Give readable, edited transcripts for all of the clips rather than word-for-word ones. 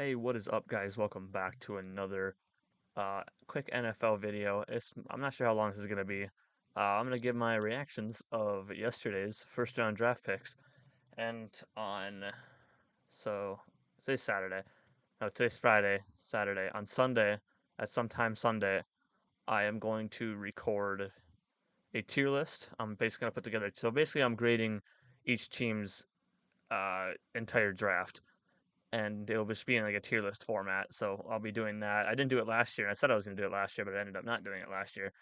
Hey, what is up, guys? Welcome back to another quick NFL video. I'm not sure how long this is gonna be. I'm gonna give my reactions of yesterday's first round draft picks, and so today's Saturday. No, today's Friday. Saturday. On Sunday, at sometime Sunday, I am going to record a tier list. I'm basically gonna put together. So basically, I'm grading each team's entire draft, and it'll just be in like a tier list format. So I'll be doing that. I didn't do it last year. I said I was going to do it last year, but I ended up not doing it last year.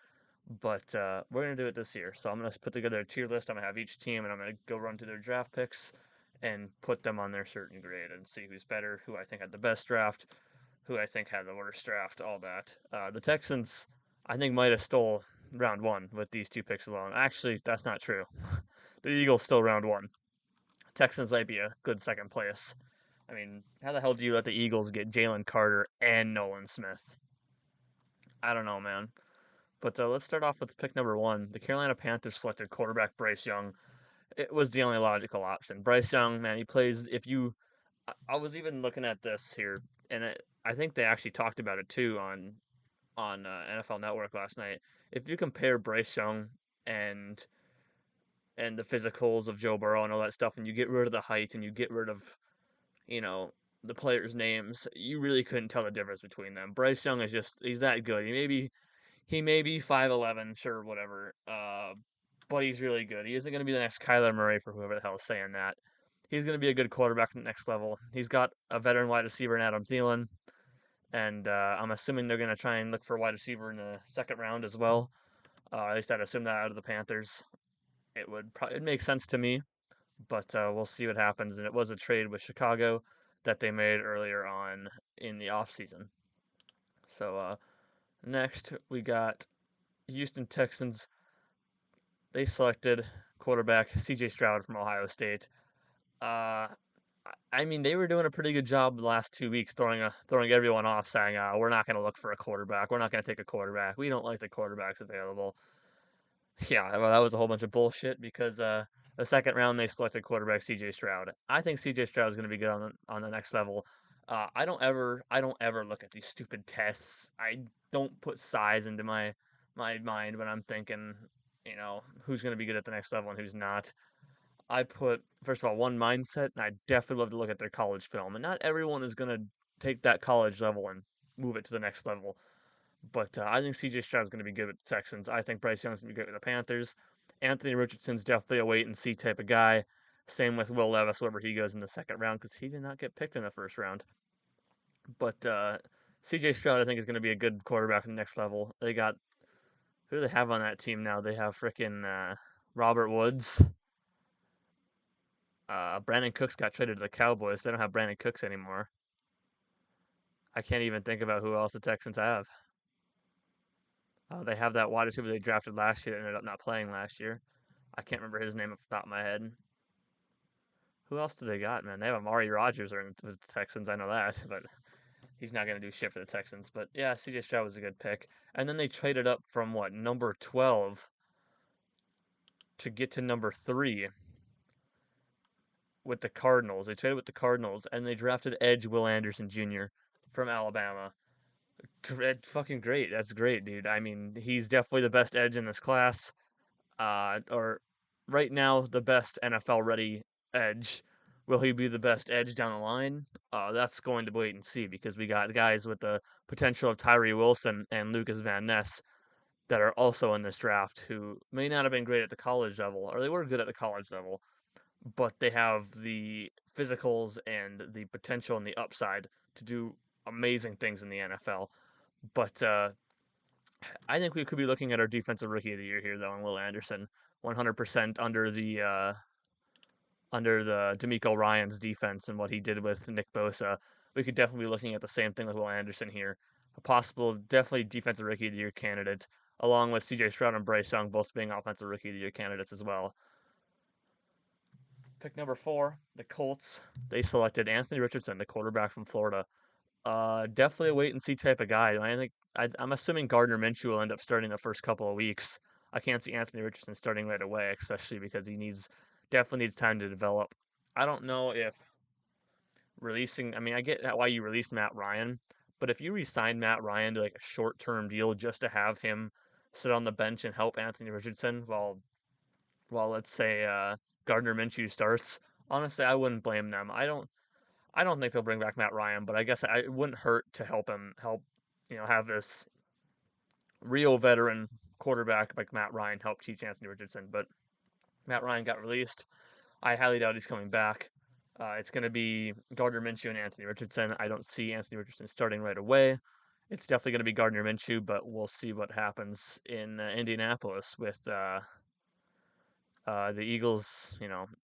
But we're going to do it this year. So I'm going to put together a tier list. I'm going to have each team, and I'm going to go run through their draft picks and put them on their certain grade and see who's better, who I think had the best draft, who I think had the worst draft, all that. The Texans, I think, might have stole round one with these two picks alone. Actually, that's not true. The Eagles stole round one. Texans might be a good second place. I mean, how the hell do you let the Eagles get Jalen Carter and Nolan Smith? I don't know, man. But let's start off with pick number one. The Carolina Panthers selected quarterback Bryce Young. It was the only logical option. Bryce Young, man, he plays. If you, I was even looking at this here, and I think they actually talked about it too on NFL Network last night. If you compare Bryce Young and and the physicals of Joe Burrow and all that stuff, and you get rid of the height and you get rid of you know, the players' names, you really couldn't tell the difference between them. Bryce Young is just he's that good. He may be 5'11", sure, whatever. But he's really good. He isn't going to be the next Kyler Murray for whoever the hell is saying that. He's going to be a good quarterback at the next level. He's got a veteran wide receiver in Adam Thielen, and I'm assuming they're going to try and look for a wide receiver in the second round as well. At least I'd assume that out of the Panthers. It makes sense to me, but we'll see what happens. And it was a trade with Chicago that they made earlier on in the offseason. So next, we got Houston Texans. They selected quarterback C.J. Stroud from Ohio State. Uh, I mean, they were doing a pretty good job the last 2 weeks, throwing everyone off, saying, "We're not going to look for a quarterback. We're not going to take a quarterback. We don't like the quarterbacks available." Yeah, well, that was a whole bunch of bullshit because the second round they selected quarterback C.J. Stroud. I think C.J. Stroud is going to be good on the next level. I don't ever look at these stupid tests. I don't put size into my mind when I'm thinking, who's going to be good at the next level and who's not. I put first of all one mindset, and I definitely love to look at their college film. And not everyone is going to take that college level and move it to the next level. But I think C.J. Stroud's going to be good with the Texans. I think Bryce Young's going to be good with the Panthers. Anthony Richardson's definitely a wait and see type of guy. Same with Will Levis, wherever he goes in the second round, because he did not get picked in the first round. But C.J. Stroud, I think, is going to be a good quarterback in the next level. They got who do they have on that team now? They have freaking Robert Woods. Brandon Cooks got traded to the Cowboys. They don't have Brandon Cooks anymore. I can't even think about who else the Texans have. They have that wide receiver they drafted last year that ended up not playing last year. I can't remember his name off the top of my head. Who else do they got, man? They have Amari Rogers with the Texans. I know that, but he's not going to do shit for the Texans. But yeah, C.J. Stroud was a good pick. And then they traded up from number 12 to get to number 3 with the Cardinals. They traded with the Cardinals and they drafted edge Will Anderson Jr. from Alabama. Fucking great. That's great, dude. I mean, he's definitely the best edge in this class. Or right now, the best NFL ready edge. Will he be the best edge down the line? That's going to wait and see because we got guys with the potential of Tyree Wilson and Lucas Van Ness that are also in this draft who may not have been great at the college level, or they were good at the college level, but they have the physicals and the potential and the upside to do amazing things in the NFL. But I think we could be looking at our defensive rookie of the year here, though, in Will Anderson, 100% under the D'Amico Ryan's defense and what he did with Nick Bosa. We could definitely be looking at the same thing with Will Anderson here, a possible, definitely defensive rookie of the year candidate, along with C.J. Stroud and Bryce Young both being offensive rookie of the year candidates as well. Pick number 4, the Colts. They selected Anthony Richardson, the quarterback from Florida. Definitely a wait and see type of guy. I'm assuming Gardner Minshew will end up starting the first couple of weeks. I can't see Anthony Richardson starting right away, especially because he definitely needs time to develop. I don't know if releasing. I mean, I get why you released Matt Ryan, but if you re-sign Matt Ryan to like a short-term deal just to have him sit on the bench and help Anthony Richardson while let's say Gardner Minshew starts, honestly, I wouldn't blame them. I don't think they'll bring back Matt Ryan, but I guess it wouldn't hurt to help have this real veteran quarterback like Matt Ryan help teach Anthony Richardson. But Matt Ryan got released. I highly doubt he's coming back. It's going to be Gardner Minshew and Anthony Richardson. I don't see Anthony Richardson starting right away. It's definitely going to be Gardner Minshew, but we'll see what happens in Indianapolis with the Eagles.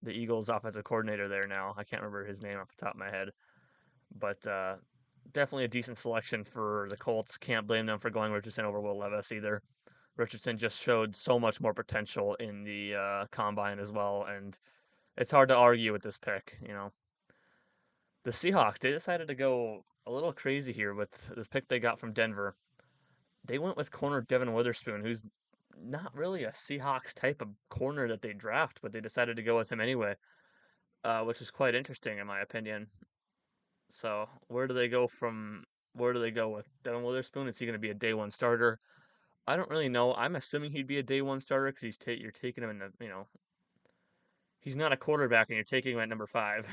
The Eagles offensive coordinator there now. I can't remember his name off the top of my head, but definitely a decent selection for the Colts. Can't blame them for going Richardson over Will Levis either. Richardson just showed so much more potential in the combine as well, and it's hard to argue with this pick. The Seahawks, they decided to go a little crazy here with this pick they got from Denver. They went with corner Devin Witherspoon, who's not really a Seahawks type of corner that they draft, but they decided to go with him anyway, which is quite interesting in my opinion. So where do they go with Devin Witherspoon? Is he going to be a day one starter? I don't really know. I'm assuming he'd be a day one starter because you're taking him in he's not a quarterback and you're taking him at number 5.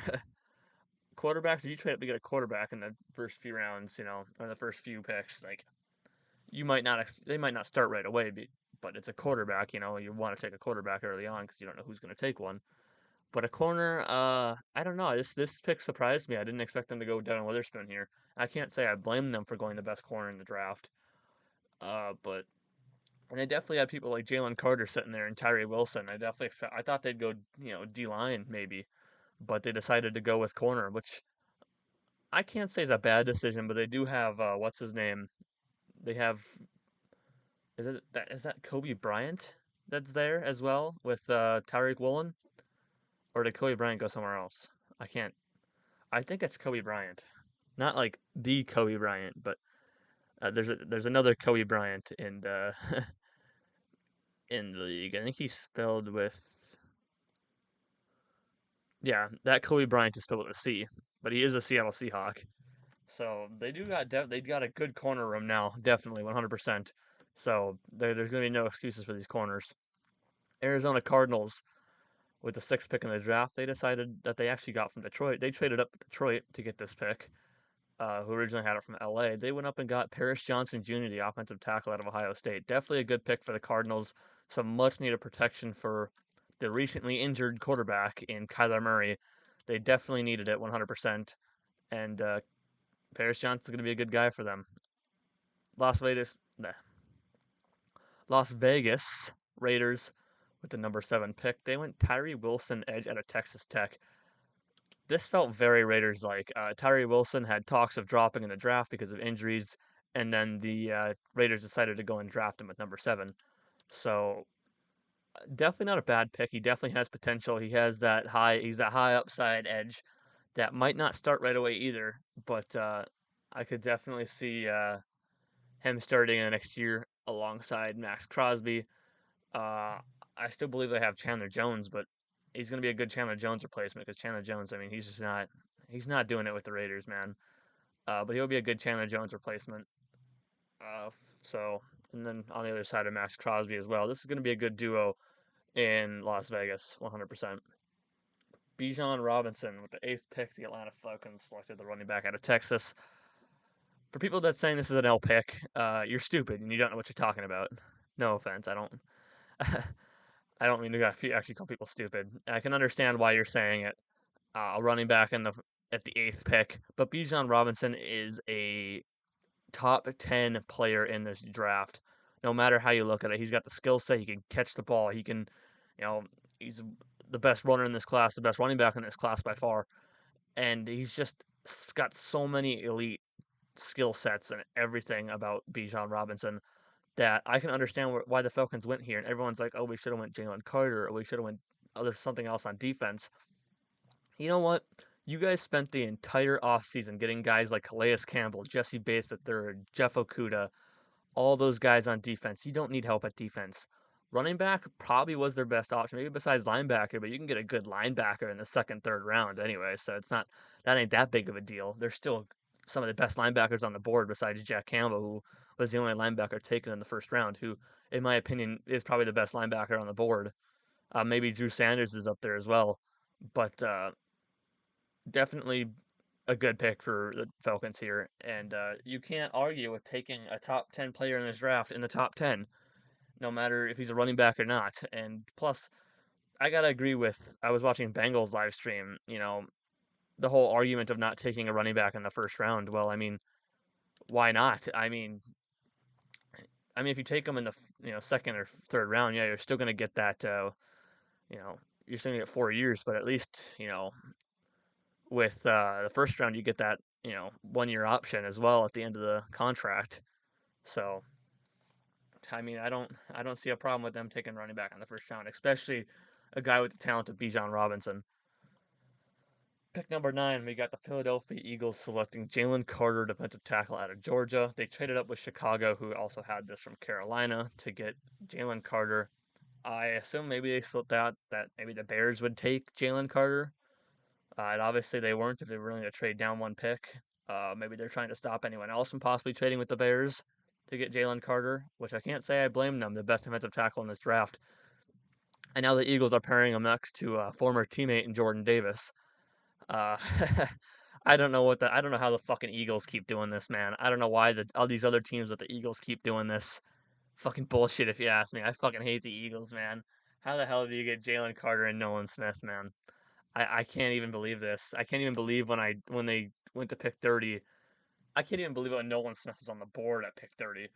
Quarterbacks, if you trade up to get a quarterback in the first few rounds, or the first few picks, like they might not start right away, but it's a quarterback. You want to take a quarterback early on because you don't know who's going to take one. But a corner, I don't know. This pick surprised me. I didn't expect them to go Devin Witherspoon here. I can't say I blame them for going the best corner in the draft. But and they definitely had people like Jalen Carter sitting there and Tyree Wilson. I thought they'd go D line maybe, but they decided to go with corner, which I can't say is a bad decision. But they do have what's his name? They have is that Kobe Bryant that's there as well with Tyreek Woolen, or did Kobe Bryant go somewhere else? I can't. I think it's Kobe Bryant, not like the Kobe Bryant, but there's another Kobe Bryant in in the league. I think he's spelled with yeah, that Kobe Bryant is spelled with a C, but he is a Seattle Seahawk. So they got a good corner room now, definitely 100%. So there's going to be no excuses for these corners. Arizona Cardinals with the 6th pick in the draft, they decided that they actually got from Detroit. They traded up to Detroit to get this pick, who originally had it from LA. They went up and got Paris Johnson Jr., the offensive tackle out of Ohio State. Definitely a good pick for the Cardinals. Some much needed protection for the recently injured quarterback in Kyler Murray. They definitely needed it 100%. And Paris Johnson's going to be a good guy for them. Las Vegas, nah, Las Vegas Raiders with the number 7 pick. They went Tyree Wilson, edge out of Texas Tech. This felt very Raiders like. Tyree Wilson had talks of dropping in the draft because of injuries, and then the Raiders decided to go and draft him at number 7. So definitely not a bad pick. He definitely has potential. He's that high upside edge that might not start right away either, but I could definitely see him starting in the next year alongside Max Crosby. Uh, I still believe they have Chandler Jones, but he's going to be a good Chandler Jones replacement because Chandler Jones, I mean, he's not doing it with the Raiders, man. But he'll be a good Chandler Jones replacement. So, and then on the other side of Max Crosby as well. This is going to be a good duo in Las Vegas, 100%. Bijan Robinson with the 8th pick, the Atlanta Falcons selected the running back out of Texas. For people that saying this is an L pick, you're stupid and you don't know what you're talking about. No offense, I don't. I don't mean to actually call people stupid. I can understand why you're saying it. Running back at the 8th pick, but Bijan Robinson is a top 10 player in this draft. No matter how you look at it, he's got the skill set. He can catch the ball. You know, he's the best runner in this class, the best running back in this class by far, and he's just got so many elite skill sets and everything about Bijan Robinson that I can understand why the Falcons went here. And everyone's like, "Oh, we should have went Jalen Carter, or we should have went something else on defense." You know what? You guys spent the entire offseason getting guys like Calais Campbell, Jesse Bates III, Jeff Okuda, all those guys on defense. You don't need help at defense. running back probably was their best option, maybe besides linebacker, but you can get a good linebacker in the second, third round anyway, so it's not that ain't that big of a deal. There's still some of the best linebackers on the board besides Jack Campbell, who was the only linebacker taken in the first round, who, in my opinion, is probably the best linebacker on the board. Maybe Drew Sanders is up there as well, but definitely a good pick for the Falcons here. And you can't argue with taking a top 10 player in this draft in the top 10, no matter if he's a running back or not. And plus, I got to agree with, I was watching Bengals live stream, the whole argument of not taking a running back in the first round. Well, I mean, why not? I mean, if you take them in the second or third round, yeah, you're still going to get that. You know, you're still going to get 4 years, but at least with the first round, you get that 1 year option as well at the end of the contract. So, I mean, I don't see a problem with them taking running back in the first round, especially a guy with the talent of Bijan Robinson. Pick number 9, we got the Philadelphia Eagles selecting Jalen Carter, defensive tackle out of Georgia. They traded up with Chicago, who also had this from Carolina, to get Jalen Carter. I assume maybe they slipped out that maybe the Bears would take Jalen Carter. And obviously they weren't if they were willing to trade down one pick. Maybe they're trying to stop anyone else from possibly trading with the Bears to get Jalen Carter, which I can't say I blame them, the best defensive tackle in this draft. And now the Eagles are pairing him next to a former teammate in Jordan Davis. Uh, I don't know I don't know how the fucking Eagles keep doing this, man. I don't know why all these other teams with the Eagles keep doing this. Fucking bullshit, if you ask me. I fucking hate the Eagles, man. How the hell do you get Jalen Carter and Nolan Smith, man? I can't even believe this. I can't even believe when they went to pick 30. I can't even believe when Nolan Smith was on the board at pick 30.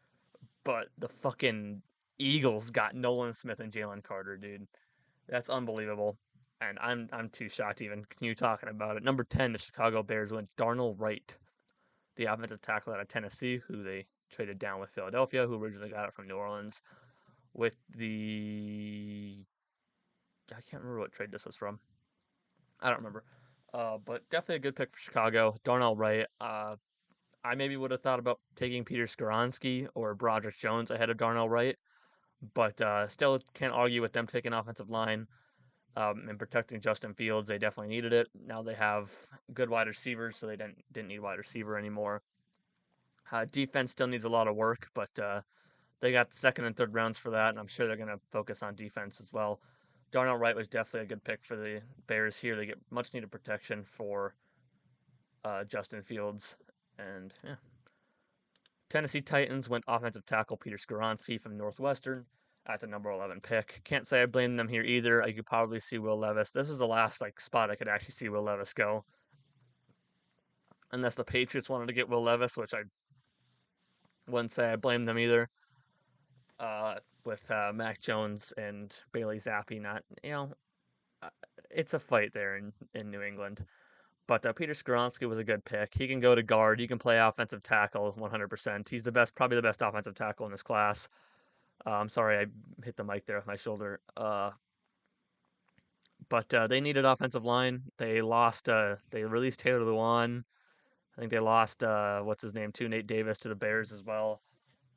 But the fucking Eagles got Nolan Smith and Jalen Carter, dude. That's unbelievable. And I'm too shocked to even continue talking about it. Number 10, the Chicago Bears went Darnell Wright, the offensive tackle out of Tennessee, who they traded down with Philadelphia, who originally got it from New Orleans. With I can't remember what trade this was from. I don't remember. But definitely a good pick for Chicago. Darnell Wright. I maybe would have thought about taking Peter Skoronski or Broderick Jones ahead of Darnell Wright, but still can't argue with them taking offensive line and protecting Justin Fields. They definitely needed it. Now they have good wide receivers, so they didn't need wide receiver anymore. Defense still needs a lot of work, but they got second and third rounds for that, and I'm sure they're going to focus on defense as well. Darnell Wright was definitely a good pick for the Bears here. They get much needed protection for Justin Fields. And yeah. Tennessee Titans went offensive tackle Peter Skoronski from Northwestern at the number 11 pick. Can't say I blame them here either. I could probably see Will Levis. This was the last spot I could actually see Will Levis go. Unless the Patriots wanted to get Will Levis, which I wouldn't say I blame them either. With Mac Jones and Bailey Zappi, not it's a fight there in New England. But Peter Skoronski was a good pick. He can go to guard. He can play offensive tackle 100%. He's probably the best offensive tackle in this class. I'm sorry, I hit the mic there with my shoulder. But they needed offensive line. They lost. They released Taylor Lewan. I think they lost what's his name too, Nate Davis to the Bears as well.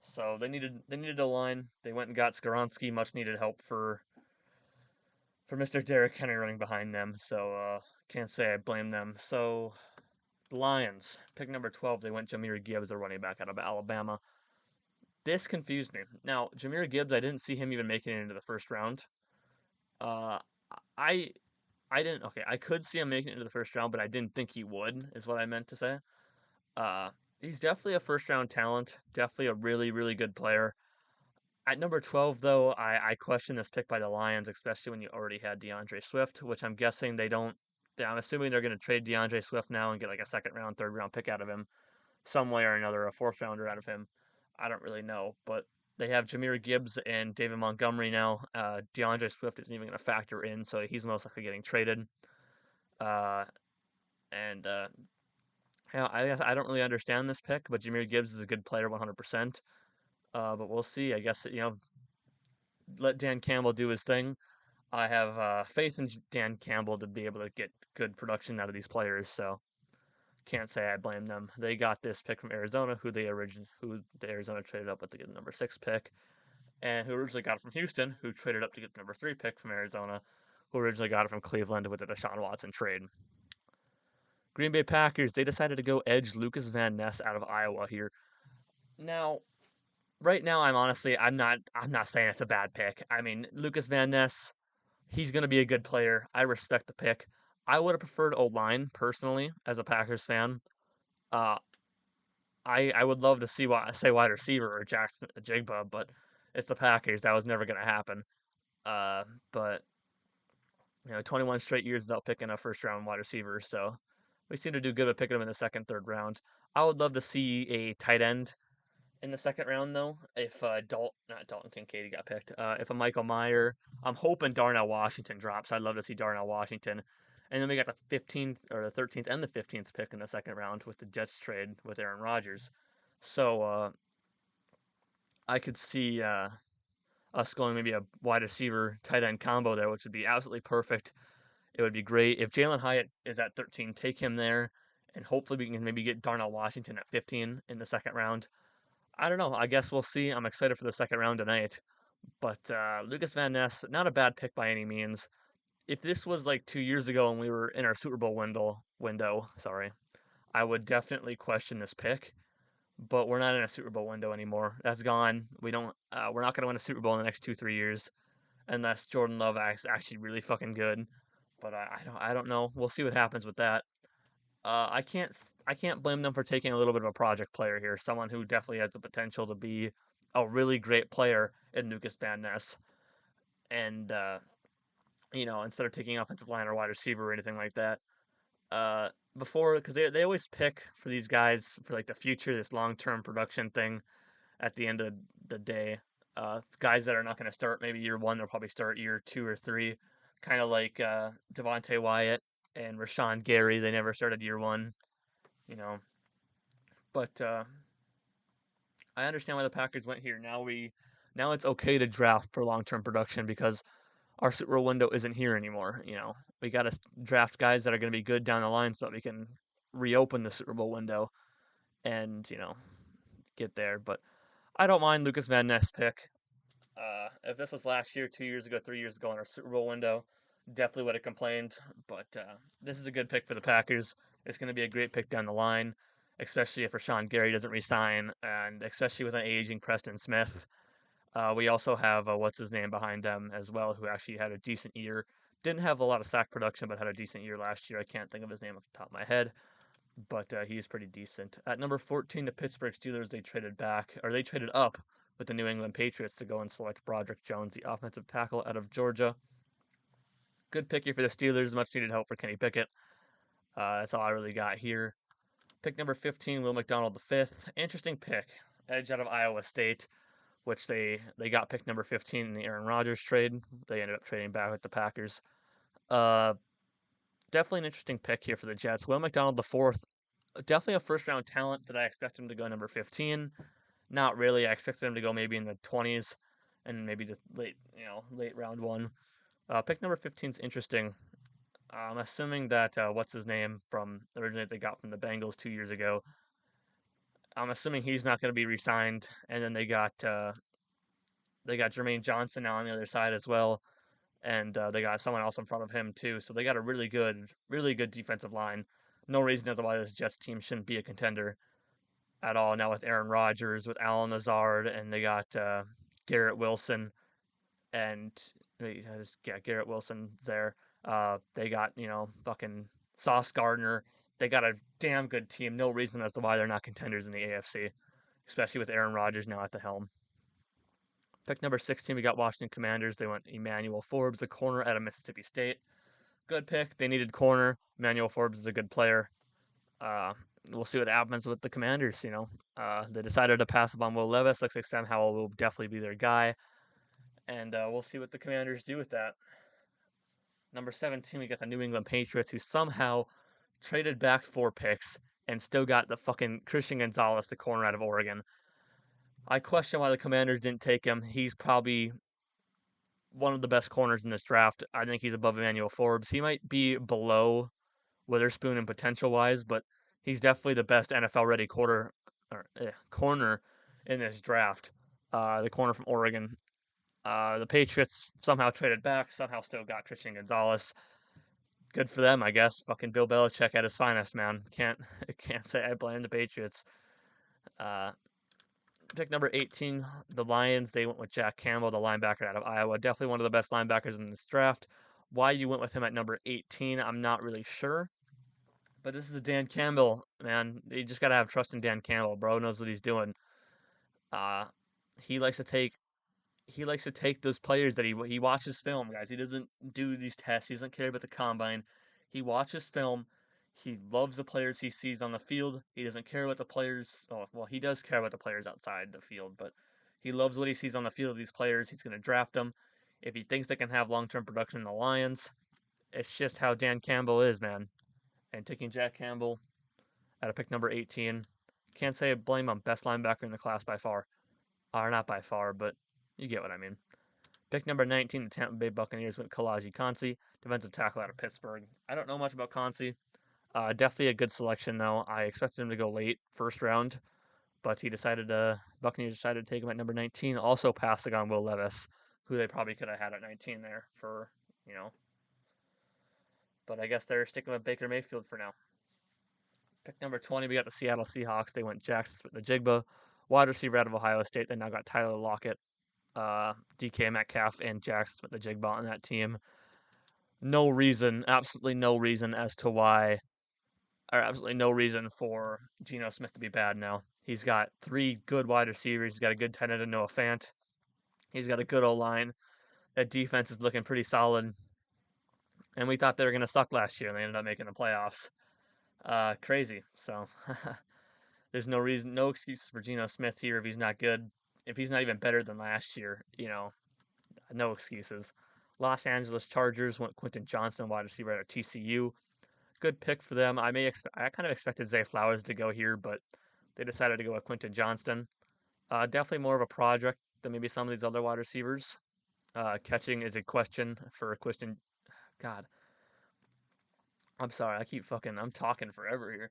So they needed a line. They went and got Skoronski, much needed help for Mr. Derrick Henry running behind them. So can't say I blame them. So the Lions, pick number 12, they went Jahmyr Gibbs, a running back out of Alabama. This confused me. Now, Jahmyr Gibbs, I didn't see him even making it into the first round. Uh, I I didn't. Okay, I could see him making it into the first round, but I didn't think he would. Is what I meant to say. Uh, he's definitely a first round talent. Definitely a really really good player. At number 12, though, I question this pick by the Lions, especially when you already had DeAndre Swift, which I'm guessing they don't. I'm assuming they're going to trade DeAndre Swift now and get like a second round, third round pick out of him, some way or another, a fourth rounder out of him. I don't really know, but they have Jahmyr Gibbs and David Montgomery now. DeAndre Swift isn't even going to factor in, so he's most likely getting traded. Uh, and I guess I don't really understand this pick, but Jahmyr Gibbs is a good player, 100%. But we'll see. I guess let Dan Campbell do his thing. I have faith in Dan Campbell to be able to get good production out of these players. So can't say I blame them. They got this pick from Arizona, who the Arizona traded up with to get the number 6 pick. and who originally got it from Houston, who traded up to get the number 3 pick from Arizona, who originally got it from Cleveland with the Deshaun Watson trade. Green Bay Packers, they decided to go edge Lucas Van Ness out of Iowa here. Now, right now, I'm not saying it's a bad pick. I mean, Lucas Van Ness, he's going to be a good player. I respect the pick. I would have preferred O-line, personally, as a Packers fan. Uh, I would love to say wide receiver or Jackson Jigba, but it's the Packers. That was never going to happen. But 21 straight years without picking a first round wide receiver, so we seem to do good at picking them in the second, third round. I would love to see a tight end in the second round, though. If not Dalton Kincaid got picked, if a Michael Mayer, I'm hoping Darnell Washington drops. I'd love to see Darnell Washington. And then we got the 15th or the 13th and the 15th pick in the second round with the Jets trade with Aaron Rodgers. So I could see us going maybe a wide receiver tight end combo there, which would be absolutely perfect. It would be great if Jalen Hyatt is at 13. Take him there, and hopefully we can maybe get Darnell Washington at 15 in the second round. I don't know. I guess we'll see. I'm excited for the second round tonight. But Lucas Van Ness, not a bad pick by any means. If this was like 2 years ago and we were in our Super Bowl window, sorry, I would definitely question this pick. But we're not in a Super Bowl window anymore. That's gone. We don't. We're not going to win a Super Bowl in the next 2-3 years unless Jordan Love is actually really fucking good. But I don't know. We'll see what happens with that. I can't blame them for taking a little bit of a project player here, someone who definitely has the potential to be a really great player in Lucas Van Ness. And instead of taking offensive line or wide receiver or anything like that, uh, before because they always pick for these guys for like the future, this long term production thing at the end of the day. Guys that are not going to start maybe year one, they'll probably start year 2 or 3, kind of like Devontae Wyatt and Rashawn Gary. They never started year one, you know. But I understand why the Packers went here. Now it's okay to draft for long term production because our Super Bowl window isn't here anymore. We got to draft guys that are going to be good down the line so that we can reopen the Super Bowl window and get there. But I don't mind Lucas Van Ness pick. If this was last year, 2 years ago, 3 years ago in our Super Bowl window, definitely would have complained. But this is a good pick for the Packers. It's going to be a great pick down the line, especially if Rashawn Gary doesn't resign, and especially with an aging Preston Smith. We also have what's his name behind them as well, who actually had a decent year. Didn't have a lot of sack production, but had a decent year last year. I can't think of his name off the top of my head, but he's pretty decent. At number 14, the Pittsburgh Steelers, they traded up with the New England Patriots to go and select Broderick Jones, the offensive tackle out of Georgia. Good pick here for the Steelers. Much needed help for Kenny Pickett. That's all I really got here. Pick number 15, Will McDonald the fifth. Interesting pick. Edge out of Iowa State, which they got pick number 15 in the Aaron Rodgers trade. They ended up trading back with the Packers. Uh, Definitely an interesting pick here for the Jets. Will McDonald the fourth, definitely a first round talent. Did I expect him to go number 15? Not really. I expected him to go maybe in the 20s and maybe the late round one. Pick number 15 is interesting. I'm assuming that what's his name from originally they got from the Bengals 2 years ago. I'm assuming he's not going to be re-signed, and then they got Jermaine Johnson now on the other side as well, and they got someone else in front of him too. So they got a really good defensive line. No reason otherwise this Jets team shouldn't be a contender at all. Now with Aaron Rodgers, with Alan Lazard, and they got Garrett Wilson, and Garrett Wilson's there. They got fucking Sauce Gardner. They got a damn good team. No reason as to why they're not contenders in the AFC, especially with Aaron Rodgers now at the helm. Pick number 16, we got Washington Commanders. They went Emmanuel Forbes, the corner out of Mississippi State. Good pick. They needed corner. Emmanuel Forbes is a good player. Uh, we'll see what happens with the Commanders. They decided to pass up on Will Levis. Looks like Sam Howell will definitely be their guy, and we'll see what the Commanders do with that. Number 17, we got the New England Patriots, who somehow traded back 4 picks and still got the fucking Christian Gonzalez, the corner out of Oregon. I question why the Commanders didn't take him. He's probably one of the best corners in this draft. I think he's above Emmanuel Forbes. He might be below Witherspoon in potential wise, but he's definitely the best NFL ready corner in this draft. The corner from Oregon. The Patriots somehow traded back, somehow still got Christian Gonzalez. Good for them, I guess. Fucking Bill Belichick at his finest, man. Can't say I blame the Patriots. Uh, Pick number 18, the Lions. They went with Jack Campbell, the linebacker out of Iowa. Definitely one of the best linebackers in this draft. Why you went with him at number 18, I'm not really sure. But this is a Dan Campbell, man. You just gotta have trust in Dan Campbell. Bro knows what he's doing. Uh, he likes to take those players that he watches film, guys. He doesn't do these tests. He doesn't care about the combine. He watches film. He loves the players he sees on the field. He doesn't care about the players. Oh, well, he does care about the players outside the field, but he loves what he sees on the field of these players. He's going to draft them. If he thinks they can have long-term production in the Lions, it's just how Dan Campbell is, man. And taking Jack Campbell at a pick number 18, can't say I blame him. Best linebacker in the class by far. Or not by far, but you get what I mean. Pick number 19, the Tampa Bay Buccaneers went Kalaji Kansi, defensive tackle out of Pittsburgh. I don't know much about Kansi. Definitely a good selection, though. I expected him to go late, first round, but Buccaneers decided to take him at number 19, also passing on Will Levis, who they probably could have had at 19 there for, you know. But I guess they're sticking with Baker Mayfield for now. Pick number 20, we got the Seattle Seahawks. They went Jackson Smith-Njigba, wide receiver out of Ohio State. They now got Tyler Lockett, DK Metcalf, and Jackson Smith-Njigba on that team. No reason, absolutely no reason as to why, or absolutely no reason for Geno Smith to be bad now. He's got 3 good wide receivers. He's got a good tight end in Noah Fant. He's got a good O-line. That defense is looking pretty solid. And we thought they were going to suck last year, and they ended up making the playoffs. Crazy. So there's no reason, no excuses for Geno Smith here if he's not good. If he's not even better than last year, no excuses. Los Angeles Chargers went Quentin Johnston, wide receiver out of TCU. Good pick for them. I kind of expected Zay Flowers to go here, but they decided to go with Quentin Johnston. Definitely more of a project than maybe some of these other wide receivers. Catching is a question for Quentin. God, I'm sorry. I'm talking forever here.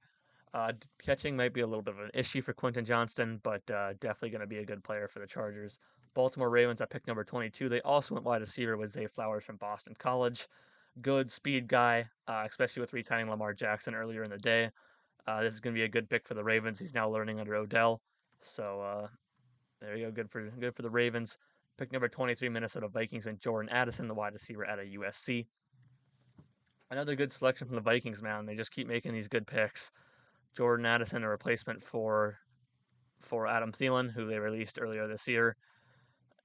Catching might be a little bit of an issue for Quentin Johnston, but definitely going to be a good player for the Chargers. Baltimore Ravens at pick number 22. They also went wide receiver with Zay Flowers from Boston College. Good speed guy, especially with re-signing Lamar Jackson earlier in the day. This is going to be a good pick for the Ravens. He's now learning under Odell. So there you go. Good for the Ravens. Pick number 23, Minnesota Vikings, and Jordan Addison, the wide receiver out of USC. Another good selection from the Vikings, man. They just keep making these good picks. Jordan Addison, a replacement for Adam Thielen, who they released earlier this year.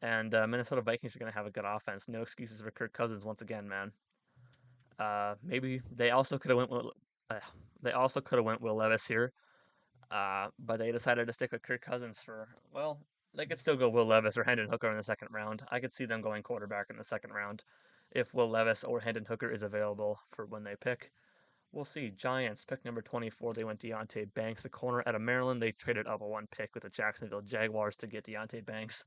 And Minnesota Vikings are going to have a good offense. No excuses for Kirk Cousins once again, man. Maybe they also could have went Will Levis here, but they decided to stick with Kirk Cousins for, well, they could still go Will Levis or Hendon Hooker in the second round. I could see them going quarterback in the second round if Will Levis or Hendon Hooker is available for when they pick. We'll see. Giants, pick number 24, they went Deonte Banks, the corner out of Maryland. They traded up a 1 pick with the Jacksonville Jaguars to get Deonte Banks.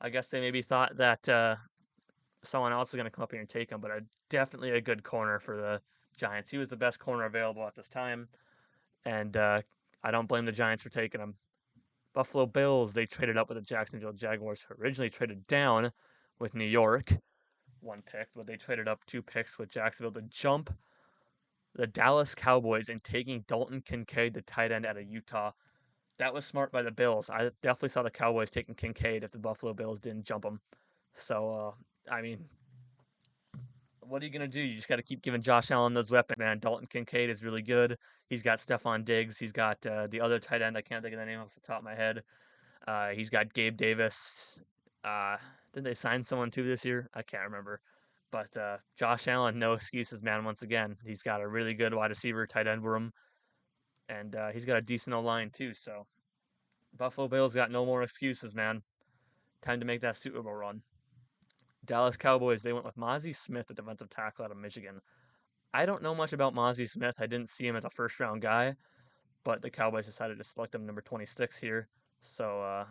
I guess they maybe thought that someone else is going to come up here and take him, but definitely a good corner for the Giants. He was the best corner available at this time, and I don't blame the Giants for taking him. Buffalo Bills, they traded up with the Jacksonville Jaguars, who originally traded down with New York, 1 pick, but they traded up 2 picks with Jacksonville to jump the Dallas Cowboys and taking Dalton Kincaid, the tight end out of Utah. That was smart by the Bills. I definitely saw the Cowboys taking Kincaid if the Buffalo Bills didn't jump him. So, I mean, what are you going to do? You just got to keep giving Josh Allen those weapons, man. Dalton Kincaid is really good. He's got Stephon Diggs. He's got the other tight end. I can't think of the name off the top of my head. He's got Gabe Davis. Did they sign someone too this year? I can't remember. But Josh Allen, no excuses, man. Once again, he's got a really good wide receiver, tight end room, and he's got a decent O-line too. So Buffalo Bills got no more excuses, man. Time to make that Super Bowl run. Dallas Cowboys, they went with Mozzie Smith, the defensive tackle out of Michigan. I don't know much about Mozzie Smith. I didn't see him as a first-round guy, but the Cowboys decided to select him number 26 here. So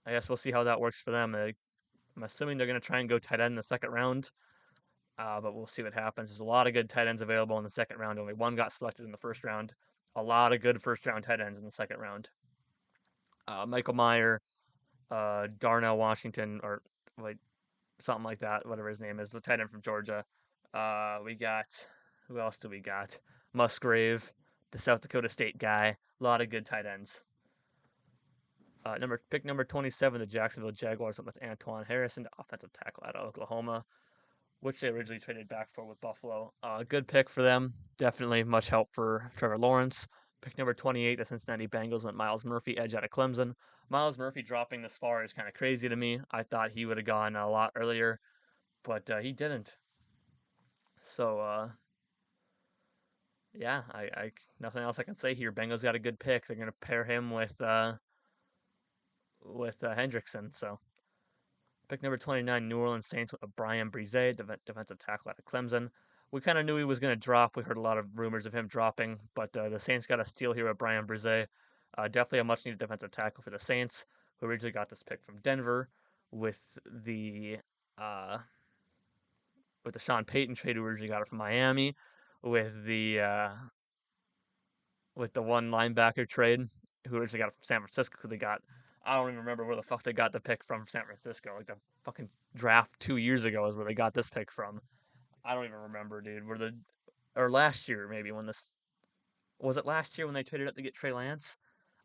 I guess we'll see how that works for them. I'm assuming they're going to try and go tight end in the second round. But we'll see what happens. There's a lot of good tight ends available in the second round. Only 1 got selected in the first round. A lot of good first-round tight ends in the second round. Michael Mayer, Darnell Washington, or wait, something like that, whatever his name is, the tight end from Georgia. We got who else do we got? Musgrave, the South Dakota State guy. A lot of good tight ends. Pick number 27, the Jacksonville Jaguars went with Antoine Harrison, the offensive tackle out of Oklahoma, which they originally traded back for with Buffalo. Good pick for them. Definitely much help for Trevor Lawrence. Pick number 28, the Cincinnati Bengals went Miles Murphy, edge out of Clemson. Miles Murphy dropping this far is kind of crazy to me. I thought he would have gone a lot earlier, but he didn't. So yeah, I nothing else I can say here. Bengals got a good pick. They're gonna pair him with Hendrickson. So pick number 29, New Orleans Saints with Brian Brise, defensive tackle out of Clemson. We kind of knew he was going to drop. We heard a lot of rumors of him dropping, but the Saints got a steal here with Brian Brise. Definitely a much needed defensive tackle for the Saints, who originally got this pick from Denver with the uh, with the Sean Payton trade, who originally got it from Miami, with the one linebacker trade, who originally got it from San Francisco, who they got. I don't even remember where the fuck they got the pick from San Francisco. Like the fucking draft 2 years ago is where they got this pick from. I don't even remember, dude. Or last year maybe when this was it last year when they traded up to get Trey Lance?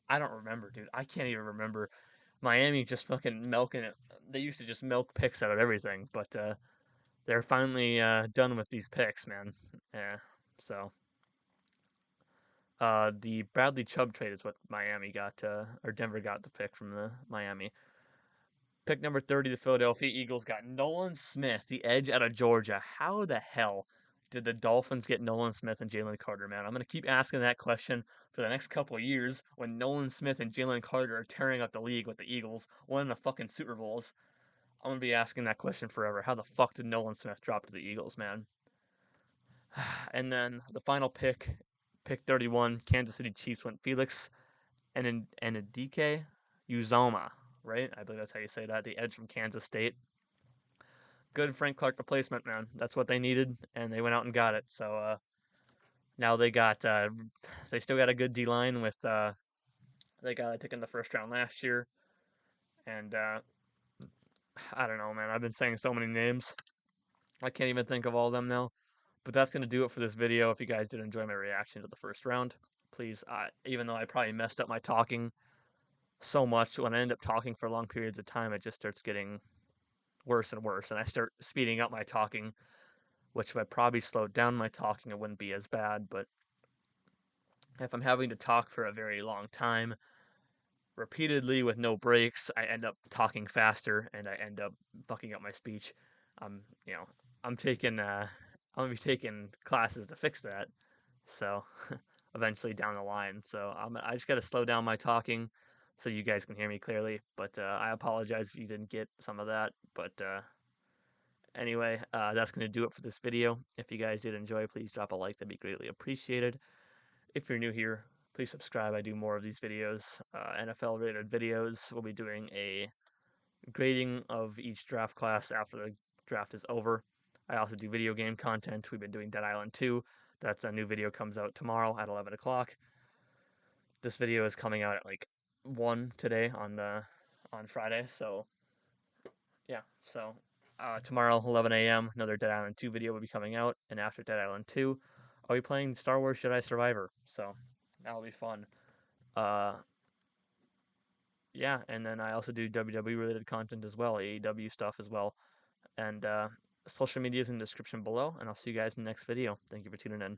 I don't remember, dude. I can't even remember. Miami just fucking milking it. They used to just milk picks out of everything, but they're finally done with these picks, man. Yeah. So the Bradley Chubb trade is what Miami got, or Denver got the pick from the Miami. Pick number 30, the Philadelphia Eagles got Nolan Smith, the edge out of Georgia. How the hell did the Dolphins get Nolan Smith and Jalen Carter, man? I'm going to keep asking that question for the next couple of years when Nolan Smith and Jalen Carter are tearing up the league with the Eagles, winning the fucking Super Bowls. I'm going to be asking that question forever. How the fuck did Nolan Smith drop to the Eagles, man? And then the final pick 31, Kansas City Chiefs went Felix and a DK Uzoma, right? I believe that's how you say that. The edge from Kansas State. Good Frank Clark replacement, man. That's what they needed, and they went out and got it. So now they still got a good D line with they got a pick in the first round last year, and I don't know, man. I've been saying so many names, I can't even think of all of them now. But that's gonna do it for this video. If you guys did enjoy my reaction to the first round, please, even though I probably messed up my talking so much, when I end up talking for long periods of time, it just starts getting worse and worse, and I start speeding up my talking, which if I probably slowed down my talking, it wouldn't be as bad. But if I'm having to talk for a very long time, repeatedly with no breaks, I end up talking faster, and I end up fucking up my speech. Um, you know, I'm taking I'm gonna be taking classes to fix that. So eventually down the line, so I just gotta slow down my talking so you guys can hear me clearly. But I apologize if you didn't get some of that. But anyway, that's going to do it for this video. If you guys did enjoy, please drop a like. That'd be greatly appreciated. If you're new here, please subscribe. I do more of these videos, NFL-rated videos. We'll be doing a grading of each draft class after the draft is over. I also do video game content. We've been doing Dead Island 2. That's a new video comes out tomorrow at 11 o'clock. This video is coming out at like 1 today on Friday, so yeah, so tomorrow, 11 a.m., another Dead Island 2 video will be coming out, and after Dead Island 2, I'll be playing Star Wars Jedi Survivor, so that'll be fun. Uh, yeah, and then I also do WWE related content as well, AEW stuff as well, and social media is in the description below, and I'll see you guys in the next video. Thank you for tuning in.